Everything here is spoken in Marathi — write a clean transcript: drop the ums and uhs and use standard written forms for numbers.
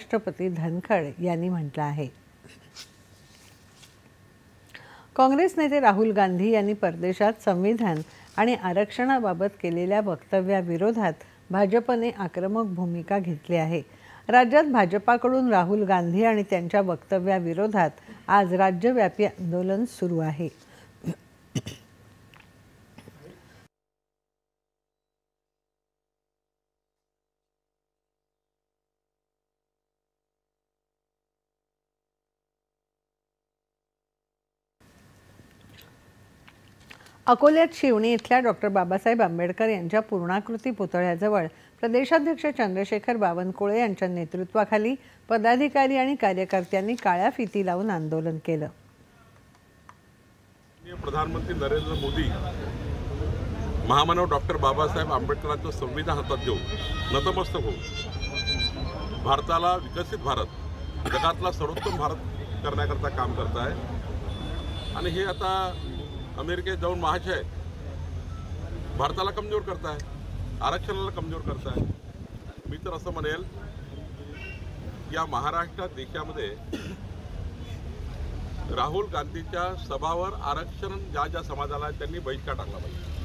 उपराष्ट्रपती धनखड यांनी म्हटलं आहे। काँग्रेस नेते राहुल गांधी यांनी परदेशात संविधान आणि आरक्षणाबाबत केलेल्या वक्तव्याविरोधात भाजपने आक्रमक भूमिका घेतली आहे। राज्यात भाजपाकडून राहुल गांधी आणि त्यांच्या वक्तव्याविरोधात आज राज्यव्यापी आंदोलन सुरू आहे। अकोल्यात शिवणी इथल्या डॉक्टर बाबासाहेब आंबेडकर यांच्या पूर्णाकृती पुतळ्याजवळ प्रदेशाध्यक्ष चंद्रशेखर बावनकुळे यांच्या नेतृत्वाखाली पदाधिकारी आणि कार्यकर्त्यांनी काळ्या फिती लावून आंदोलन केलं। प्रधानमंत्री नरेंद्र मोदी महामानव डॉक्टर बाबासाहेब आंबेडकरांचं संविधान हातात घेऊन नतमस्तक होऊन भारताला विकसित भारत, जगातला सर्वोत्तम भारत करण्याकरता काम करत आहे। आणि हे आता अमेरिकेत जाऊन महाशय भारताला कमजोर करताय, आरक्षणाला कमजोर करताय। मी तर असं म्हणेल, या महाराष्ट्र देशामध्ये राहुल गांधीच्या सभावर आरक्षण ज्या समाजाला त्यांनी बहिष्कार टाकला पाहिजे।